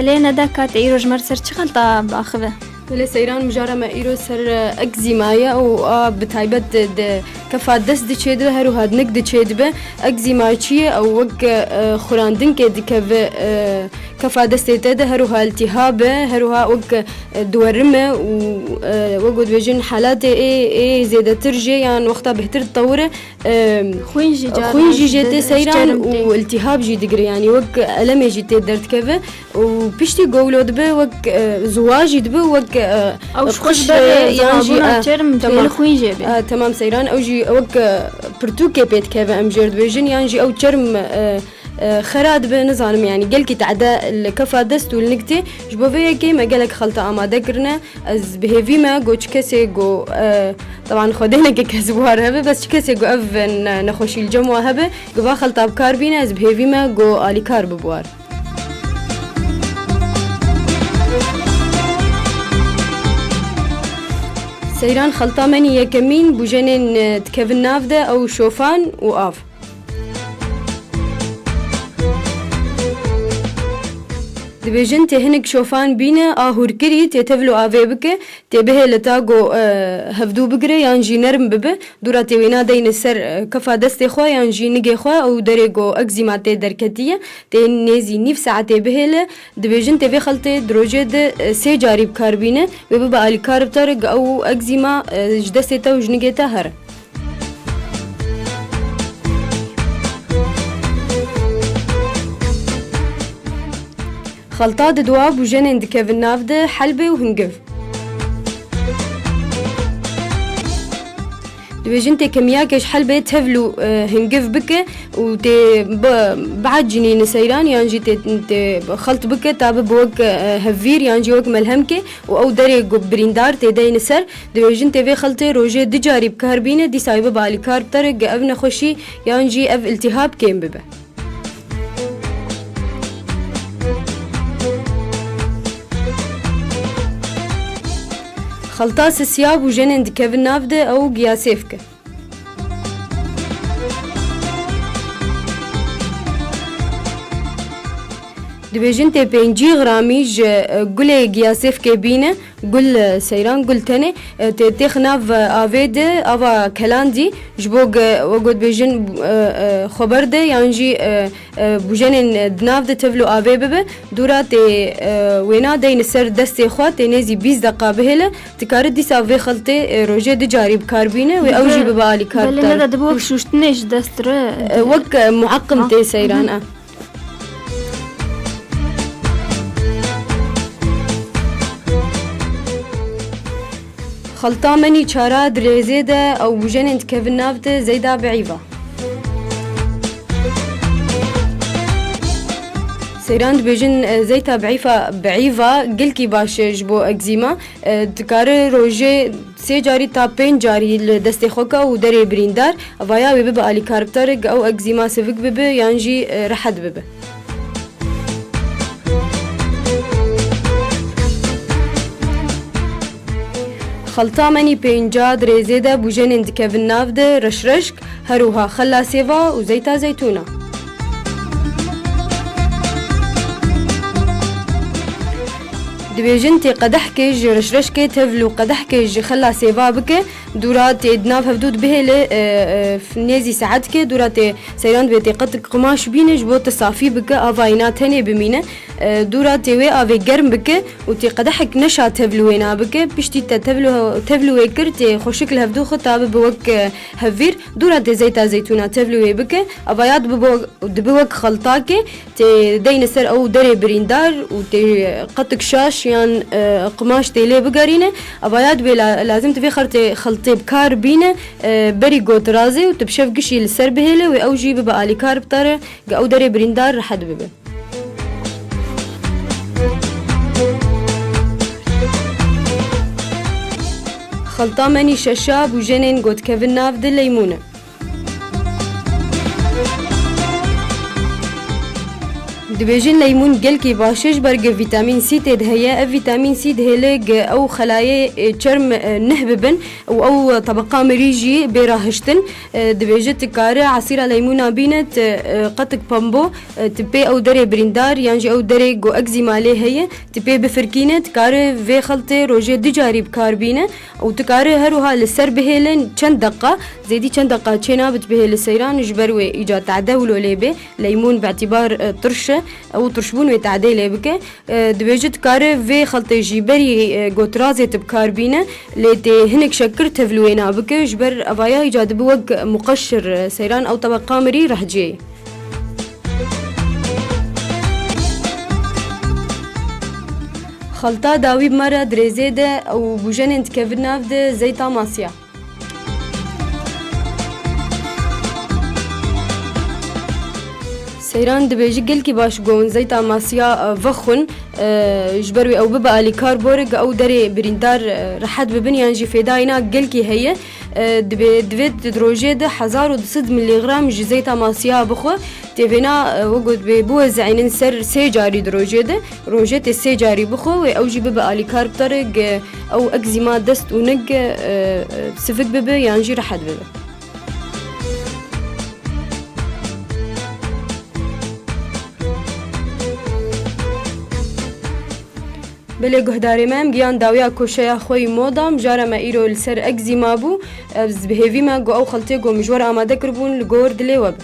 بلينا دا كات إيروج مرسر شغلطة بأخذه ولی سیران مجاره ما ایرو سر اگزیمایه او بتایبت کفا دست دچید به هر وحد نک دچید به اگزیمای چیه او وق خراندن که دکه کفا دست تده هر وحد التهاب هر وحد وق دورمه و وقود بيجن حالات اي زيادة ترجي يعني وقتها بهتر تطوره خوين جي جيتي سيران والتهاب جي دقري يعني وق ألم جيتي درت كذا وبيشتي قولود به وق زواج دبه وق او شخص يعني تمام خوين جي تمام سيران او جي وق برتوكي بيت كذا ام جرد بيجن يعني جي او تشرم خراد بنظام يعني قال كي تعدى الكفا دست والنكتة جبوفيا كي ما قالك خلطة أما ذكرنا از بهيفي ما جو كسي جو طبعا خدينا كسبوها هبه بس كسي جو أف نخوشي الجموع هبه جوا خلطة بكار بينا از بهيفي ما جو آلي كار ببوار سيران خلطة مني يكمين بوجنين تكفن نافدة أو شوفان وآف دبيجن تهنك شوفان بينا آهور كري تتفلو آوي بك تبه لتاقو هفدو بقري يانجي نرم ببه دورا تيوينا دين السر كفا دستي خوا يانجي نجي خوا او دريقو اكزيماتي دركتية تين نيزي نيف ساعة تبه ل دبيجن تبه خلطي دروجي ده سي جاري بكار بينا وببا آلي كار بتارق او اكزيما جدستي تا وجنجي تا هر خلطات دواب وجنن دكاف النافدة حلبة وهنقف دبيجنتي كمياكش حلبة تهفلو هنقف بك وتي بعد جنين سيران يعني جي خلط بك تاب بوك هفير يعني جي وك ملهمك او دري بريندار تيدين سر دبيجنتي في خلطي روجي دجاري بكاربينة دي سايبة بالي كارب طرق افنا خوشي يعني جي اف التهاب كيم ببه خلطاس السياب وجنن دكاف النافدة أو قياسيفك دبيجن تي 5 غراميج قل قياسيفك بينه قل سيران قل تاني تخناف آفيد أفا كلاندي جبوغ وقود بيجن خبرده يانجي بوجنن دناف ده تفلو آفي ببه دورا تي وينا دين سر دستي خواه تينيزي 20 دقا بهلا تكارد دي سافي خلطي روجي دي جاري بكاربينه وأوجي ببالي كارتر بل هذا دبوك شوشتنيش دستر وك معقم تي سيران خلطة مني چارا دريزيدة أو بوجنن تكفن نافته زيدا بعيفة سيران بيجن زيتا بعيفة قلكي باش جبو اكزيما تكار روجي سي جاري تا 5 جاري دستي خوكا ودري بريندار افايا بيبقى آلي كاربتارق أو اكزيما سيفك بيبه يانجي رحد بيبه خلطة مني 5 دريزيدة بوجنن دكاف النافدة رشرشك هروها خلا سيفا وزيتا زيتونة دبيجن تي قدح كيج رشرش كي تفلو قدح كيج خلا سيفا بك دورات دناف هفدود به في نيزي ساعات كي دورات سيران بيتي قد قماش بينج بو تصافي بك افاينات هني بمينه دورات وي افي گرم بك وتي قدحك نشا تفلوينا بك بشتي تفلو كرتي خوشك هفدو خطاب بوك هفير دورات زيتا زيتونه تفلو بك افايات بوك خلطاكي تي دين سر او دري بريندار وتي قطك شاش يعني قماش تيلي بقارينه افايات لازم تفي خلطي بكار بينه بري قوت رازي وتبشف قشي للسر بهله واوجي ببقى لي كار بطاره او دري بريندار رحد ببه خلطة مني ششاب وجنين قوت كيفن نافد الليمونة دبيجين ليمون جلكي باشش برج فيتامين سي تد هي فيتامين سي دهلج او خلايا تشرم نهببن او طبقه مريجي براهشتن دبيجت كاره عصير ليمونه بينت قطق بامبو تبي او دري بريندار يعني او دري جو اكزيما عليه هي تبي بفركينه كاره في خلطه روجي دجاري بكاربينه او تكاره هروها للسر بهلن چند دقه زيدي چند دقه چنا بتبهل السيران جبروي ايجاد تعدول ليبه ليمون باعتبار طرشه او ترشبون وتعديله بك دبيجت كاره في خلطه جيبري غوترازه بكاربينه لتي هنك شكر تفلوينا بك جبر ابايا ايجاد بوق مقشر سيران او طبق قامري راح جي خلطه داوي بمره دريزيده او بوجن انت كفنافده زيتا ماسيا سيران دبيجي قلكي باش قون زيتا ماسيا فخن جبروي او ببقى لي كاربورج او دري بريندار رحد ببن ينجي فداينا قلكي هي دبيت دروجيد 1200 ملي غرام زيتا ماسيا بخو تيفينا وجود ببوز عينين سر سيجاري دروجيد روجيت السيجاري بخو او جي ببقى لي كاربترج او اكزيما دست ونق سفك ببي ينجي رحد ببي بله گهداری مام گیان داویا کوشیا خوی مودام جارا ما ایرو لسر اگزیما بو بهوی ما گو او خلطه گو مجور آماده کربون لگور دلی وب